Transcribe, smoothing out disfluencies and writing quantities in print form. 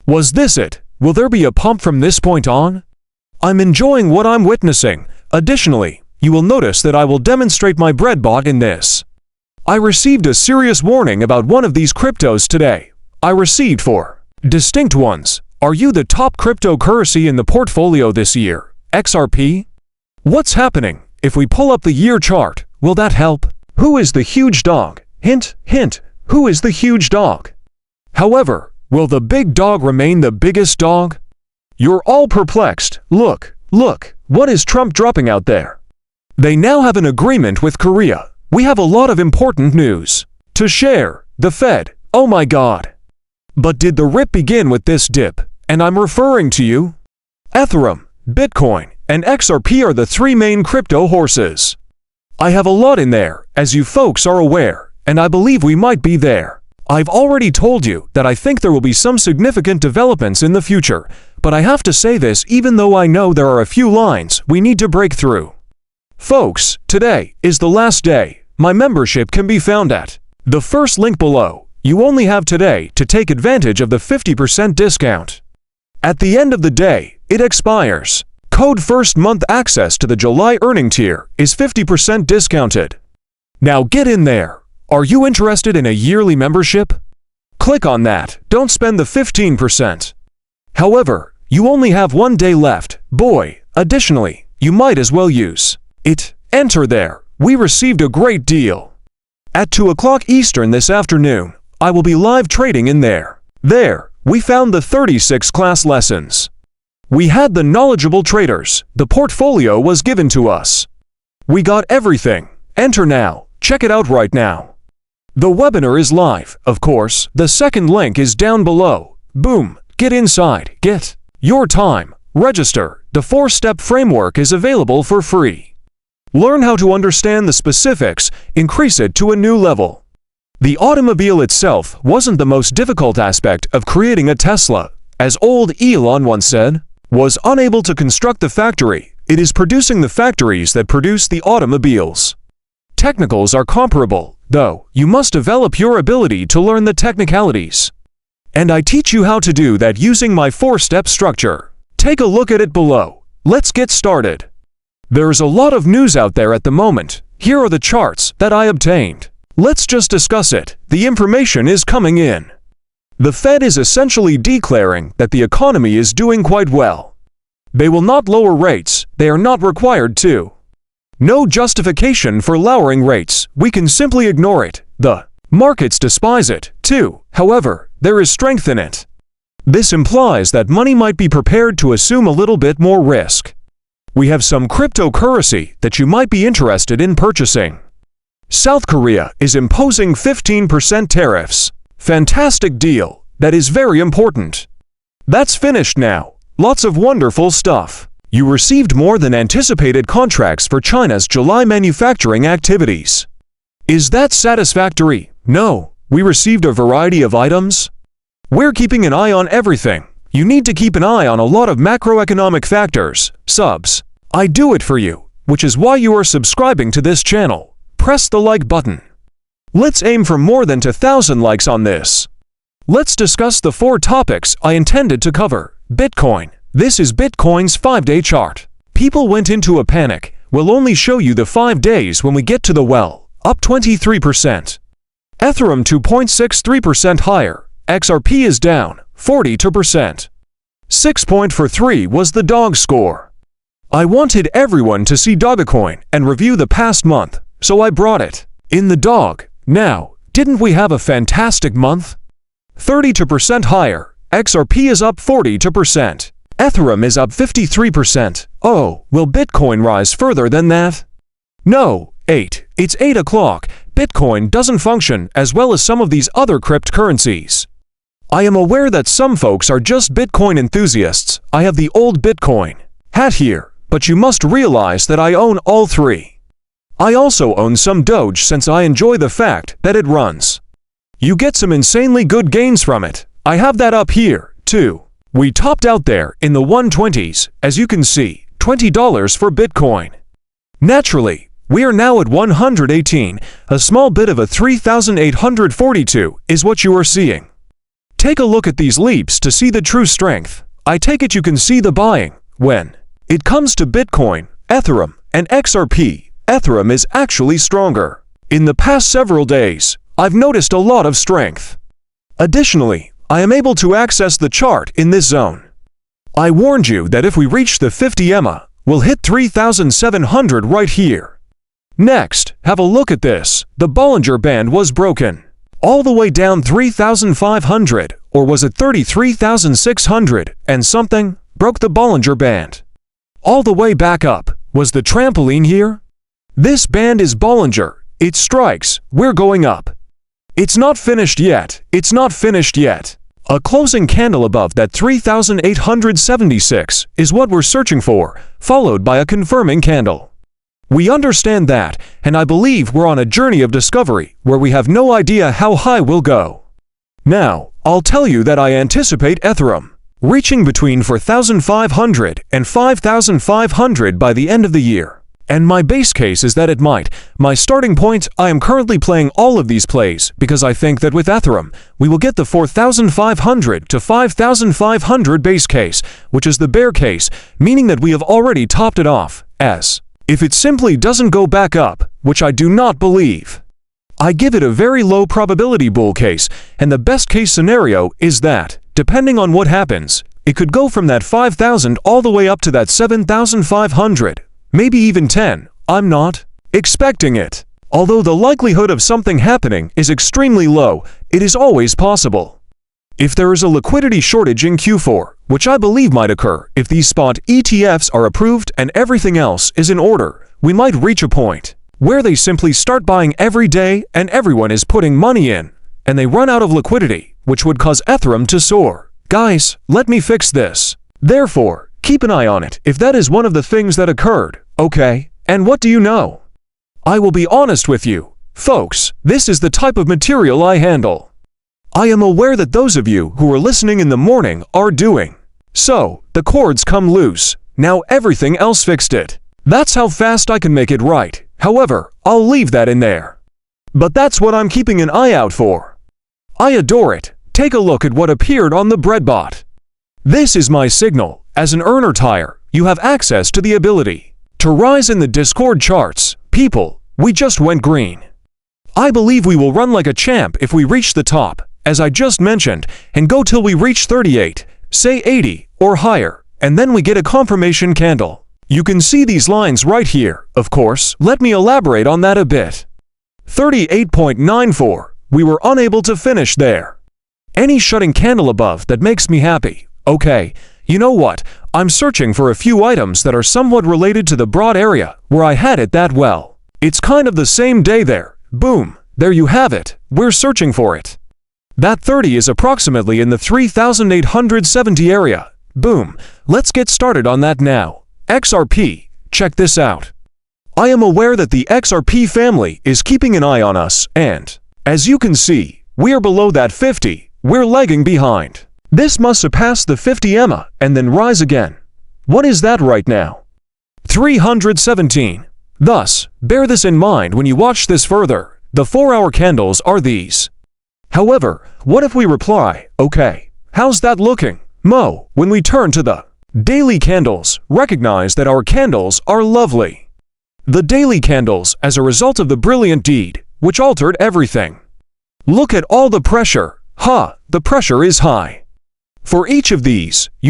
Was this it? Will there be a pump from this point on? I'm enjoying what I'm witnessing. Additionally, you will notice that I will demonstrate my breadbot in this. I received a serious warning about one of these cryptos today. I received 4 distinct ones. Are you the top cryptocurrency in the portfolio this year, XRP? What's happening? If we pull up the year chart, will that help? Who is the huge dog? Hint, hint, who is the huge dog? However, will the big dog remain the biggest dog? You're all perplexed. Look, what is Trump dropping out there? They now have an agreement with Korea. We have a lot of important news to share. The Fed, oh my God. But did the rip begin with this dip? And I'm referring to you. Ethereum, Bitcoin, and XRP are the 3 main crypto horses. I have a lot in there, as you folks are aware, and I believe we might be there. I've already told you that I think there will be some significant developments in the future, but I have to say this even though I know there are a few lines we need to break through. Folks, today is the last day. My membership can be found at the first link below. You only have today to take advantage of the 50% discount. At the end of the day, it expires. Code first month access to the July earning tier is 50% discounted. Now get in there. Are you interested in a yearly membership? Click on that. Don't spend the 15%. However, you only have 1 day left. Boy, additionally, you might as well use it. Enter there. We received a great deal. At 2 o'clock Eastern this afternoon, I will be live trading in there. There, we found the 36 class lessons. We had the knowledgeable traders. The portfolio was given to us. We got everything. Enter now. Check it out right now. The webinar is live, of course. The second link is down below. Boom. Get inside. Get your time. Register. The 4-step framework is available for free. Learn how to understand the specifics. Increase it to a new level. The automobile itself wasn't the most difficult aspect of creating a Tesla. As old Elon once said, was unable to construct the factory. It is producing the factories that produce the automobiles. Technicals are comparable, though you must develop your ability to learn the technicalities. And I teach you how to do that using my 4-step structure. Take a look at it below. Let's get started. There's a lot of news out there at the moment. Here are the charts that I obtained. Let's just discuss it. The information is coming in. The Fed is essentially declaring that the economy is doing quite well. They will not lower rates. They are not required to. No justification for lowering rates. We can simply ignore it. The markets despise it, too. However, there is strength in it. This implies that money might be prepared to assume a little bit more risk. We have some cryptocurrency that you might be interested in purchasing. South Korea is imposing 15% tariffs. Fantastic deal. That is very important. That's finished now. Lots of wonderful stuff. You received more than anticipated contracts for China's July manufacturing activities. Is that satisfactory? No. We received a variety of items. We're keeping an eye on everything. You need to keep an eye on a lot of macroeconomic factors. Subs. I do it for you, which is why you are subscribing to this channel. Press the like button. Let's aim for more than 2,000 likes on this. Let's discuss the 4 topics I intended to cover. Bitcoin. This is Bitcoin's 5-day chart. People went into a panic. We'll only show you the 5 days when we get to the well. Up 23%. Ethereum 2.63% higher. XRP is down 42%. 6.43 was the dog score. I wanted everyone to see Dogecoin and review the past month, so I brought it in the dog. Now, didn't we have a fantastic month? 32% higher. XRP is up 42%. Ethereum is up 53%. Oh, will Bitcoin rise further than that? No. It's 8 o'clock. Bitcoin doesn't function as well as some of these other cryptocurrencies. I am aware that some folks are just Bitcoin enthusiasts. I have the old Bitcoin hat here, but you must realize that I own all 3. I also own some Doge since I enjoy the fact that it runs. You get some insanely good gains from it. I have that up here, too. We topped out there in the 120s, as you can see, $20 for Bitcoin. Naturally, we are now at 118, a small bit of a 3,842 is what you are seeing. Take a look at these leaps to see the true strength. I take it you can see the buying. When it comes to Bitcoin, Ethereum, and XRP, Ethereum is actually stronger. In the past several days, I've noticed a lot of strength. Additionally, I am able to access the chart in this zone. I warned you that if we reach the 50 EMA, we'll hit 3,700 right here. Next, have a look at this. The Bollinger Band was broken. All the way down 3,500, or was it 33,600 and something, broke the Bollinger Band. All the way back up. Was the trampoline here? This band is Bollinger. It strikes. We're going up. It's not finished yet. It's not finished yet. A closing candle above that 3,876 is what we're searching for, followed by a confirming candle. We understand that, and I believe we're on a journey of discovery where we have no idea how high we'll go. Now, I'll tell you that I anticipate Ethereum reaching between 4,500 and 5,500 by the end of the year. And my base case is that it might. My starting point, I am currently playing all of these plays because I think that with Ethereum, we will get the 4,500 to 5,500 base case, which is the bear case, meaning that we have already topped it off, as if it simply doesn't go back up, which I do not believe. I give it a very low probability bull case, and the best case scenario is that, depending on what happens, it could go from that 5,000 all the way up to that 7,500, maybe even 10. I'm not expecting it. Although the likelihood of something happening is extremely low, it is always possible. If there is a liquidity shortage in Q4, which I believe might occur if these spot ETFs are approved and everything else is in order, we might reach a point where they simply start buying every day and everyone is putting money in, and they run out of liquidity, which would cause Ethereum to soar. Guys, let me fix this. Therefore, keep an eye on it if that is one of the things that occurred, okay? And what do you know? I will be honest with you, folks, this is the type of material I handle. I am aware that those of you who are listening in the morning are doing. So, the cords come loose. Now everything else fixed it. That's how fast I can make it right. However, I'll leave that in there. But that's what I'm keeping an eye out for. I adore it. Take a look at what appeared on the breadbot. This is my signal. As an earner tire, you have access to the ability to rise in the Discord charts. People, we just went green. I believe we will run like a champ if we reach the top, as I just mentioned, and go till we reach 38, say 80, or higher, and then we get a confirmation candle. You can see these lines right here, of course. Let me elaborate on that a bit. 38.94, we were unable to finish there. Any shutting candle above that makes me happy. Okay, you know what? I'm searching for a few items that are somewhat related to the broad area where I had it that well. It's kind of the same day there. Boom, there you have it. We're searching for it. That 30 is approximately in the 3,870 area. Boom, let's get started on that now. XRP, check this out. I am aware that the XRP family is keeping an eye on us, and, as you can see, we are below that 50, we're lagging behind. This must surpass the 50 EMA and then rise again. What is that right now? 317. Thus, bear this in mind when you watch this further. The 4-hour candles are these. However, what if we reply, okay, how's that looking? Mo, when we turn to the daily candles, recognize that our candles are lovely. The daily candles as a result of the brilliant deed, which altered everything. Look at all the pressure. The pressure is high. For each of these, you